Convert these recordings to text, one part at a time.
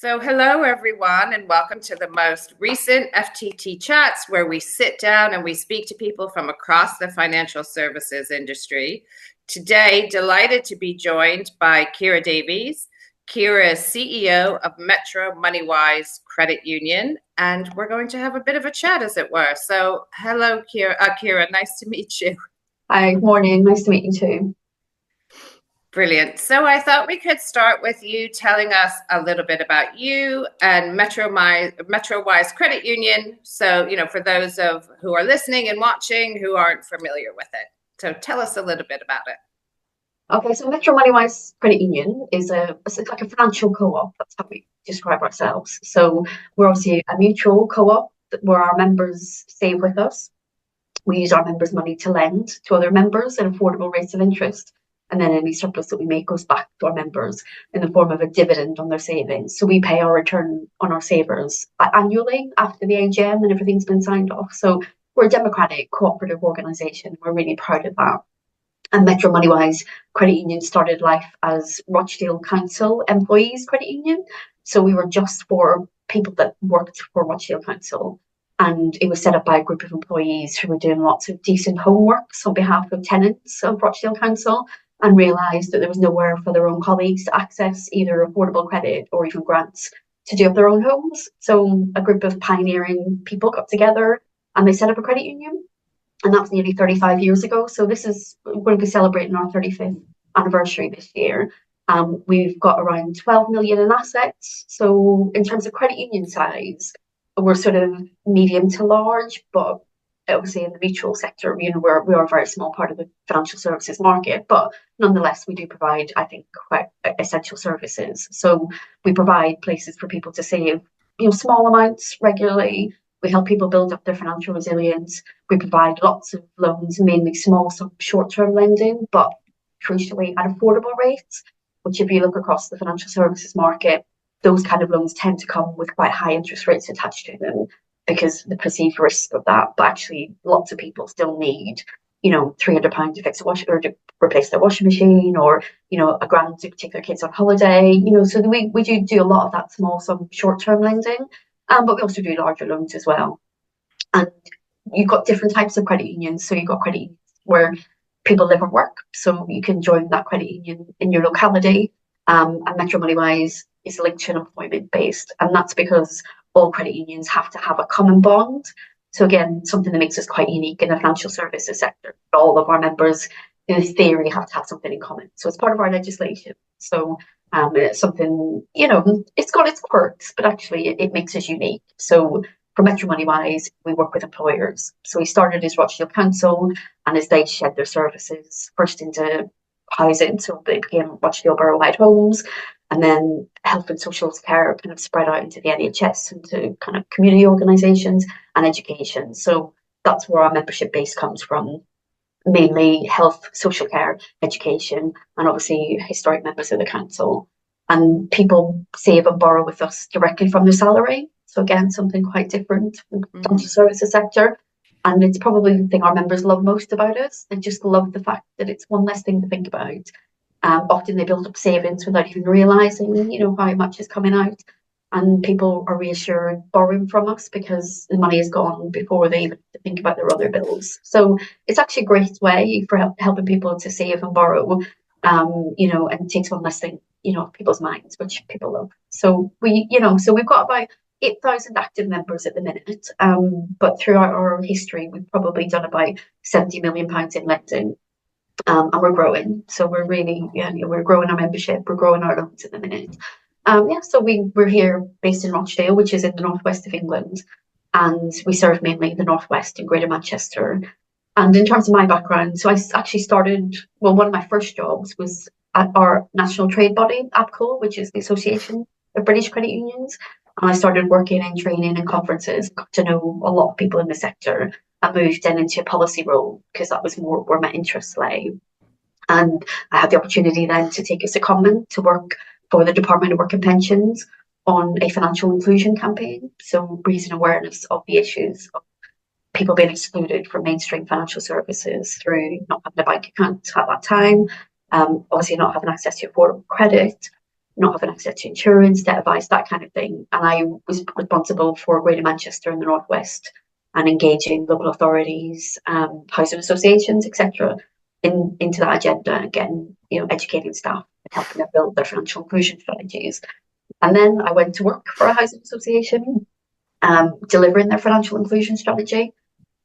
Hello everyone, and welcome to the most recent FTT Chats, where we sit down and we speak to people from across the financial services industry. Today, delighted to be joined by Ciara Davies. Ciara is CEO of Metro Moneywise Credit Union, and we're going to have a bit of a chat, as it were. So, hello, Ciara, nice to meet you. Hi, good morning. Nice to meet you too. Brilliant. So I thought we could start with you telling us a little bit about you and Metro-wise Credit Union. So, for those of who are listening and watching who aren't familiar with it. So tell us a little bit about it. Okay, so Metro Moneywise Credit Union it's like a financial co-op. That's how we describe ourselves. So we're obviously a mutual co-op where our members save with us. We use our members' money to lend to other members at affordable rates of interest. And then any surplus that we make goes back to our members in the form of a dividend on their savings. So we pay our return on our savers annually after the AGM and everything's been signed off. So we're a democratic, cooperative organisation. We're really proud of that. And Metro Moneywise Credit Union started life as Rochdale Council Employees Credit Union. So we were just for people that worked for Rochdale Council. And it was set up by a group of employees who were doing lots of decent homeworks on behalf of tenants of Rochdale Council, and realised that there was nowhere for their own colleagues to access either affordable credit or even grants to do up their own homes. So a group of pioneering people got together and they set up a credit union. And that was nearly 35 years ago. So we're going to be celebrating our 35th anniversary this year. We've got around 12 million in assets. So in terms of credit union size, we're sort of medium to large, but obviously in the mutual sector, we are a very small part of the financial services market, but nonetheless, we do provide, I think, quite essential services. So we provide places for people to save, small amounts regularly. We help people build up their financial resilience. We provide lots of loans, mainly small, some short-term lending, but crucially at affordable rates, which if you look across the financial services market, those kind of loans tend to come with quite high interest rates attached to them because the perceived risk of that. But actually, lots of people still need, £300 to fix a or to replace their washing machine, or a grand to take their kids on holiday. So we do a lot of that small, some short-term lending, but we also do larger loans as well. And you've got different types of credit unions. So you've got credit unions where people live and work, so you can join that credit union in your locality. And Metro Moneywise is linked to an employment based, and that's because all credit unions have to have a common bond. So again, something that makes us quite unique in the financial services sector. All of our members, in theory, have to have something in common. So it's part of our legislation. So it's something, it's got its quirks, but actually it makes us unique. So for Metro Moneywise, we work with employers. So we started as Rochdale Council, and as they shed their services first into housing, so they became Rochdale Borough-wide homes, and then health and social care kind of spread out into the NHS, into kind of community organisations and education. So that's where our membership base comes from, mainly health, social care, education, and obviously historic members of the council. And people save and borrow with us directly from their salary. So again, something quite different from the financial services sector. And it's probably the thing our members love most about us. They just love the fact that it's one less thing to think about. Often they build up savings without even realising, how much is coming out. And people are reassured borrowing from us because the money is gone before they even think about their other bills. So it's actually a great way for helping people to save and borrow, and it takes one less thing, off people's minds, which people love. So we've got about 8,000 active members at the minute. But throughout our history, we've probably done about £70 million in lending. And we're growing. So we're really, we're growing our membership, we're growing our loans at the minute. So we're here based in Rochdale, which is in the northwest of England, and we serve mainly the northwest and Greater Manchester. And in terms of my background, so I actually started, one of my first jobs was at our national trade body, APCO, which is the Association of British Credit Unions. And I started working in training and conferences, got to know a lot of people in the sector, and moved then into a policy role because that was more where my interests lay. And I had the opportunity then to take a secondment to work for the Department of Work and Pensions on a financial inclusion campaign. So raising awareness of the issues of people being excluded from mainstream financial services through not having a bank account at that time, obviously not having access to affordable credit, not having access to insurance, debt advice, that kind of thing. And I was responsible for Greater Manchester and the Northwest and engaging local authorities, housing associations, etc., into that agenda and getting, educating staff and helping them build their financial inclusion strategies. And then I went to work for a housing association, delivering their financial inclusion strategy.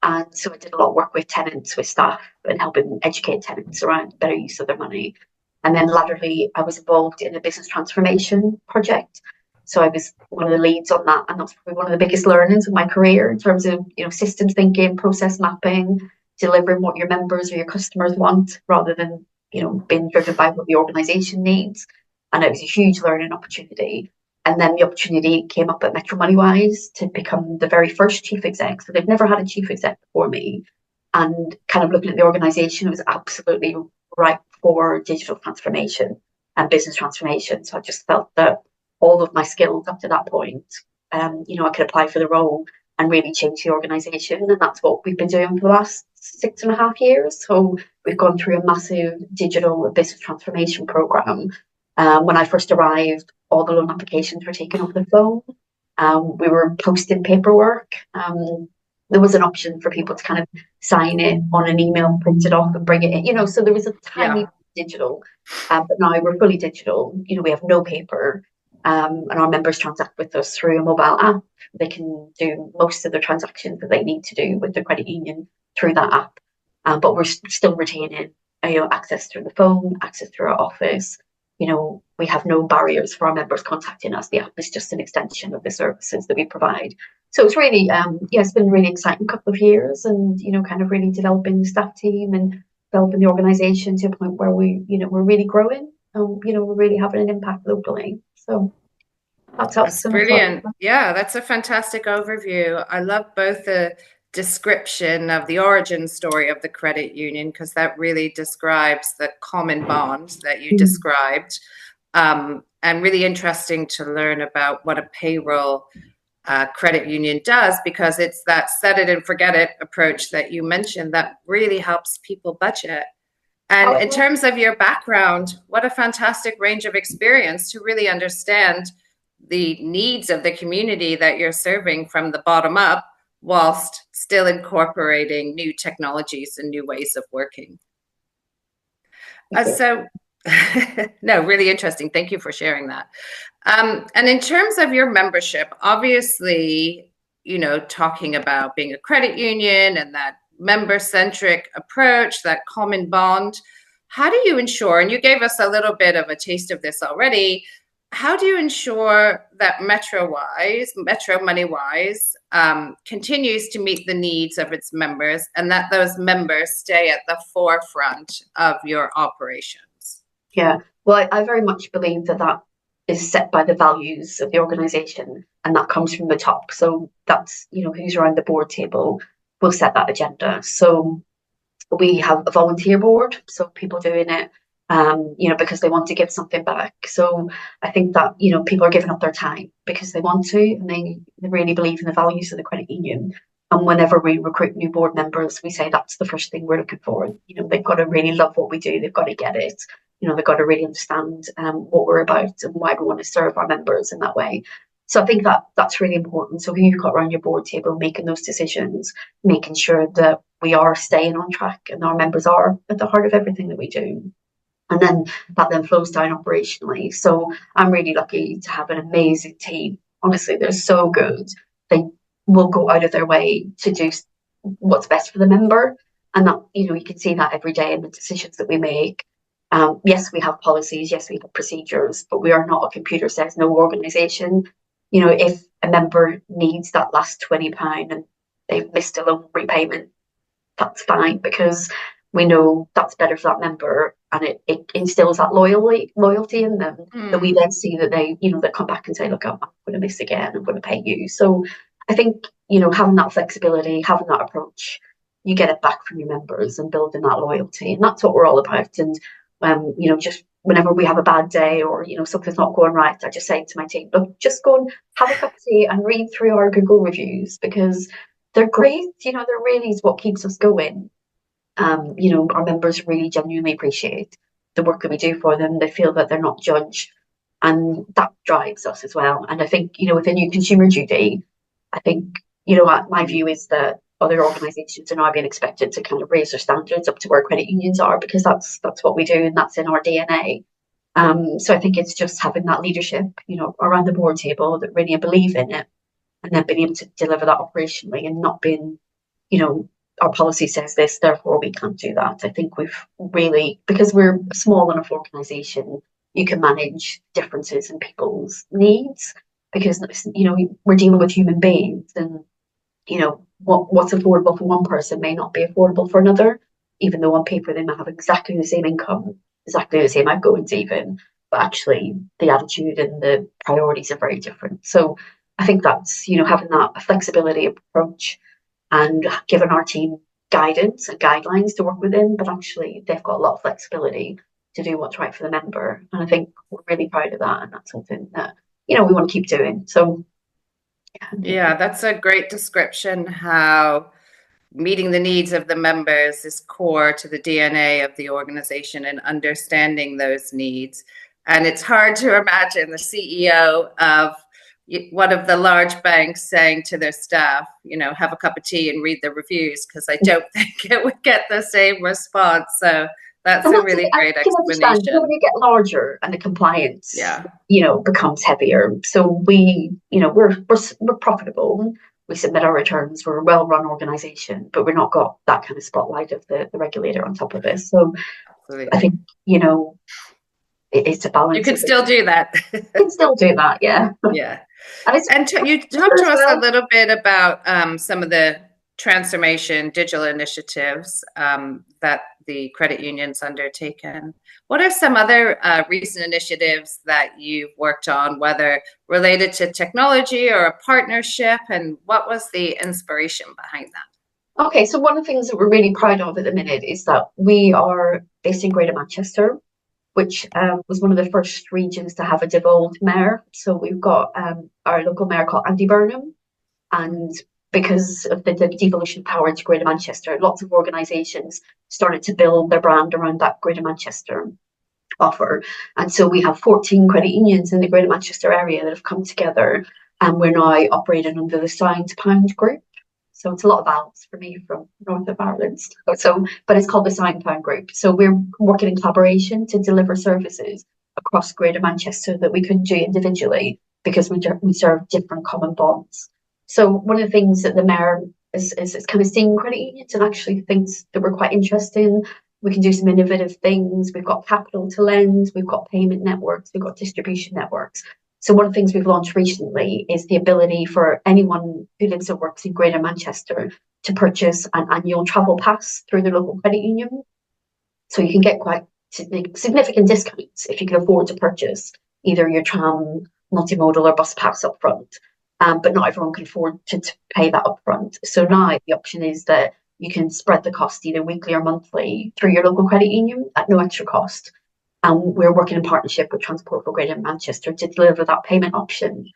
And so I did a lot of work with tenants, with staff, and helping educate tenants around better use of their money. And then latterly, I was involved in a business transformation project. So I was one of the leads on that, and that's probably one of the biggest learnings of my career in terms of, systems thinking, process mapping, delivering what your members or your customers want, rather than, being driven by what the organisation needs. And it was a huge learning opportunity. And then the opportunity came up at Metro Moneywise to become the very first chief exec. So they've never had a chief exec before me. And kind of looking at the organisation, it was absolutely right for digital transformation and business transformation. So I just felt that all of my skills up to that point, I could apply for the role and really change the organisation. And that's what we've been doing for the last 6.5 years. So we've gone through a massive digital business transformation programme. When I first arrived, all the loan applications were taken over the phone. We were posting paperwork. There was an option for people to kind of sign it on an email, print it off and bring it in, so there was a tiny digital, but now we're fully digital. We have no paper, and our members transact with us through a mobile app. They can do most of the transactions that they need to do with the credit union through that app, but we're still retaining access through the phone, access through our office. We have no barriers for our members contacting us. The app is just an extension of the services that we provide. So it's really, it's been a really exciting couple of years, and, kind of really developing the staff team and developing the organisation to a point where we're really growing. We're really having an impact locally. So that's brilliant. Yeah, that's a fantastic overview. I love both the description of the origin story of the credit union, because that really describes the common bond that you described, and really interesting to learn about what a payroll credit union does, because it's that set it and forget it approach that you mentioned that really helps people budget. And in terms of your background, what a fantastic range of experience to really understand the needs of the community that you're serving from the bottom up, whilst still incorporating new technologies and new ways of working. No, really interesting. Thank you for sharing that. And in terms of your membership, obviously, talking about being a credit union and that member-centric approach, that common bond, how do you ensure, and you gave us a little bit of a taste of this already, how do you ensure that Metro Moneywise continues to meet the needs of its members, and that those members stay at the forefront of your operations? Yeah, well, I very much believe that is set by the values of the organisation, and that comes from the top. So that's, who's around the board table will set that agenda. So we have a volunteer board, so people doing it because they want to give something back. So I think that, people are giving up their time because they want to, and they really believe in the values of the credit union. And whenever we recruit new board members, we say that's the first thing we're looking for. They've got to really love what we do. They've got to get it. They've got to really understand what we're about and why we want to serve our members in that way. So I think that's really important. So who you've got around your board table, making those decisions, making sure that we are staying on track and our members are at the heart of everything that we do. And then that then flows down operationally. So I'm really lucky to have an amazing team. Honestly, they're so good. They will go out of their way to do what's best for the member. And that, you can see that every day in the decisions that we make. Yes, we have policies. Yes, we have procedures, but we are not a computer says no organisation. If a member needs that last £20 and they've missed a loan repayment, that's fine, because we know that's better for that member, and it instills that loyalty in them, that we then see that they come back and say, look, I'm going to miss again, I'm going to pay you. So I think, having that flexibility, having that approach, you get it back from your members and building that loyalty. And that's what we're all about. And, just whenever we have a bad day or, something's not going right, I just say to my team, look, just go and have a cup of tea and read through our Google reviews, because they're great. They're really what keeps us going. Our members really genuinely appreciate the work that we do for them. They feel that they're not judged And that drives us as well. And I think, with the new consumer duty, I think, my view is that other organisations are now being expected to kind of raise their standards up to where credit unions are, because that's what we do and that's in our DNA. So I think it's just having that leadership, around the board table that really believe in it, and then being able to deliver that operationally and not being, our policy says this, therefore we can't do that. I think we've really, because we're a small enough organisation, you can manage differences in people's needs, because, we're dealing with human beings, and, what's affordable for one person may not be affordable for another, even though on paper they might have exactly the same income, exactly the same outgoings even, but actually the attitude and the priorities are very different. So I think that's, having that flexibility approach and giving our team guidance and guidelines to work within, but actually they've got a lot of flexibility to do what's right for the member. And I think we're really proud of that. And that's something that, we want to keep doing. So, yeah, that's a great description, how meeting the needs of the members is core to the DNA of the organization and understanding those needs. And it's hard to imagine the CEO of one of the large banks saying to their staff, have a cup of tea and read the reviews, because I don't think it would get the same response. So that's a really great explanation. When you get larger and the compliance, yeah, becomes heavier. So we're profitable. We submit our returns. We're a well-run organisation, but we're not got that kind of spotlight of the regulator on top of us. So absolutely. I think it's a balance. You can still do that. You can still do that, yeah. Yeah. And you talked to us a little bit about some of the transformation digital initiatives that the credit union's undertaken. What are some other recent initiatives that you've worked on, whether related to technology or a partnership, and what was the inspiration behind that? Okay, so one of the things that we're really proud of at the minute is that we are based in Greater Manchester, which was one of the first regions to have a devolved mayor. So we've got our local mayor called Andy Burnham, and because of the devolution of power into Greater Manchester, lots of organisations started to build their brand around that Greater Manchester offer. And so we have 14 credit unions in the Greater Manchester area that have come together, and we're now operating under the Signed Pound Group. So it's a lot of vowels for me from north of Ireland. But it's called the Signed Pound Group. So we're working in collaboration to deliver services across Greater Manchester that we couldn't do individually, because we serve different common bonds. So one of the things that the mayor is kind of seeing credit unions and actually thinks that we're quite interesting. We can do some innovative things. We've got capital to lend. We've got payment networks. We've got distribution networks. So one of the things we've launched recently is the ability for anyone who lives or works in Greater Manchester to purchase an annual travel pass through their local credit union. So you can get quite significant discounts if you can afford to purchase either your tram, multimodal or bus pass up front. But not everyone can afford to pay that up front. So now the option is that you can spread the cost either weekly or monthly through your local credit union at no extra cost. And we're working in partnership with Transport for Greater Manchester to deliver that payment option.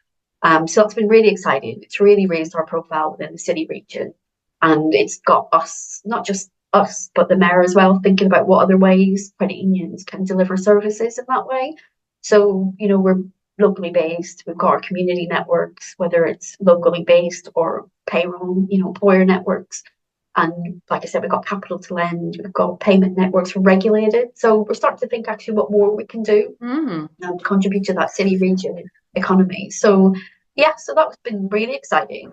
So that's been really exciting. It's really raised our profile within the city region. And it's got us, not just us, but the mayor as well, thinking about what other ways credit unions can deliver services in that way. So, we're locally based. We've got our community networks, whether it's locally based or payroll, employer networks. And like I said, we've got capital to lend, we've got payment networks, we're regulated. So we're starting to think actually what more we can do to contribute to that city region economy. So so that's been really exciting.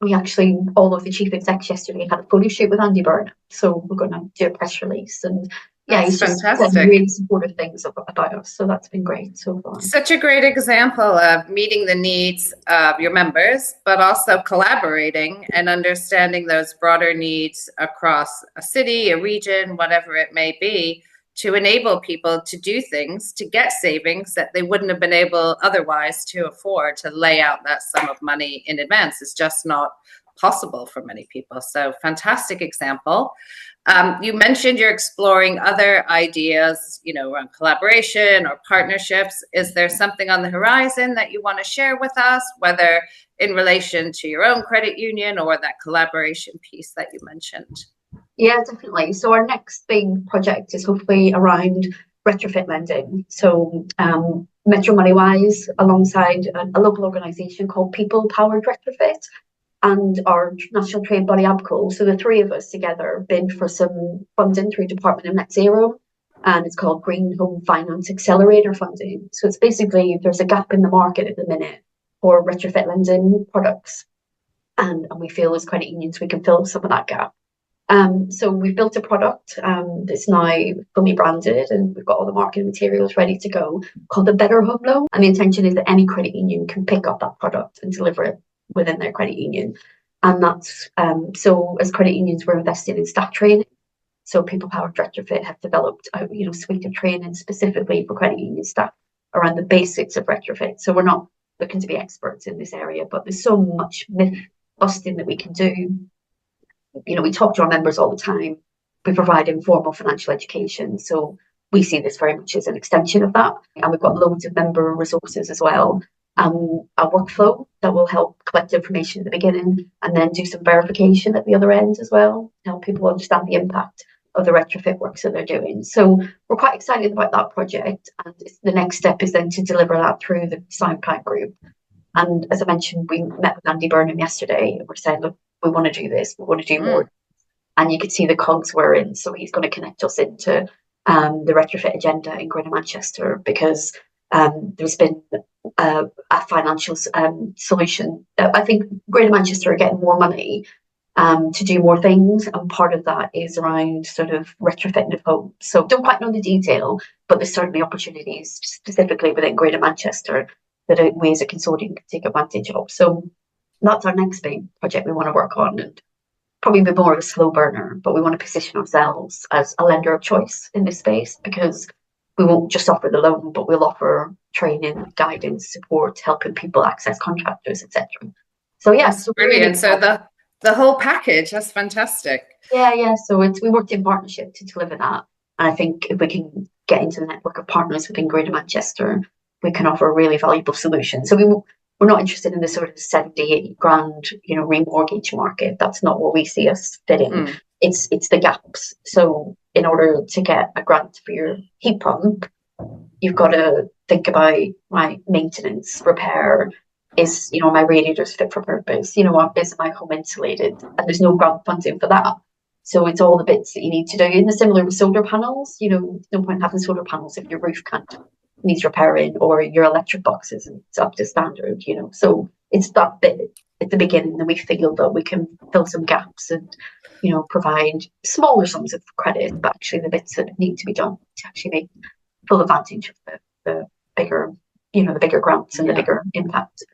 We actually, all of the chief execs yesterday had a photo shoot with Andy Burnham. So we're going to do a press release, and he's just said really supportive things about us. So that's been great so far. Such a great example of meeting the needs of your members, but also collaborating and understanding those broader needs across a city, a region, whatever it may be, to enable people to do things, to get savings that they wouldn't have been able otherwise to afford, to lay out that sum of money in advance. It's just not possible for many people. So fantastic example. You mentioned you're exploring other ideas, around collaboration or partnerships. Is there something on the horizon that you want to share with us, whether in relation to your own credit union or that collaboration piece that you mentioned? Yeah, definitely. So our next big project is hopefully around retrofit lending. So Metro Moneywise alongside a local organisation called People Powered Retrofit and our national trade body ABCO. So the three of us together bid for some funding through Department of Net Zero, and it's called Green Home Finance Accelerator funding. So it's basically, there's a gap in the market at the minute for retrofit lending products, and we feel as credit unions we can fill some of that gap. So we've built a product that's now fully branded, and we've got all the marketing materials ready to go, called the Better Home Loan. And the intention is that any credit union can pick up that product and deliver it within their credit union. And that's so as credit unions, we're investing in staff training. So People Powered Retrofit have developed a suite of training specifically for credit union staff around the basics of retrofit. So we're not looking to be experts in this area, but there's so much myth busting that we can do. We talk to our members all the time. We provide informal financial education. So we see this very much as an extension of that. And we've got loads of member resources as well. A workflow that will help collect information at the beginning and then do some verification at the other end as well, to help people understand the impact of the retrofit works that they're doing. So we're quite excited about that project. And the next step is then to deliver that through the SoundCloud group. And as I mentioned, we met with Andy Burnham yesterday and we're saying, look, we want to do this, we want to do more. And you could see the cogs we're in. So he's going to connect us into the retrofit agenda in Greater Manchester, because there's been a financial solution. I think Greater Manchester are getting more money to do more things, and part of that is around sort of retrofitting of homes. So don't quite know the detail, but there's certainly opportunities specifically within Greater Manchester that we as a consortium can take advantage of. So that's our next big project we want to work on, and probably be more of a slow burner, but we want to position ourselves as a lender of choice in this space, because we won't just offer the loan, but we'll offer training, guidance, support, helping people access contractors, etc. So yeah, that's brilliant. So the whole package, that's fantastic. Yeah. So we worked in partnership to deliver that, and I think if we can get into the network of partners within Greater Manchester, we can offer a really valuable solution. So we're not interested in the sort of 70, 80 grand, remortgage market. That's not what we see us fitting. It's the gaps. So in order to get a grant for your heat pump, you've got to think about maintenance, repair. Is my radiators fit for purpose? Is my home insulated? And there's no grant funding for that. So it's all the bits that you need to do. And similar with solar panels, no point having solar panels if your roof needs repairing, or your electric box isn't up to standard. So it's that bit at the beginning that we feel that we can fill some gaps and provide smaller sums of credit, but actually the bits that need to be done to actually make full advantage of the bigger grants and the bigger impact.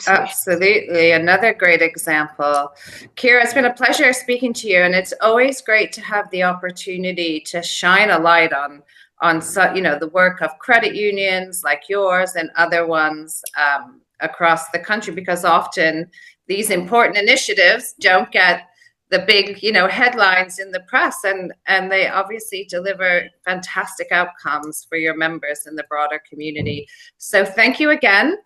Absolutely. Another great example. Ciara, it's been a pleasure speaking to you, and it's always great to have the opportunity to shine a light on the work of credit unions like yours and other ones across the country, because often these important initiatives don't get the big headlines in the press, and they obviously deliver fantastic outcomes for your members and the broader community. So thank you again.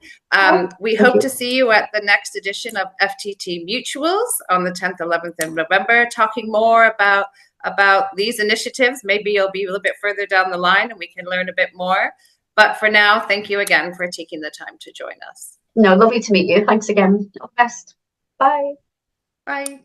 We hope to see you at the next edition of FTT Mutuals on the 10th, 11th of November, talking more about these initiatives. Maybe you'll be a little bit further down the line and we can learn a bit more. But for now, thank you again for taking the time to join us. No, lovely to meet you. Thanks again. All the best. Bye. Bye.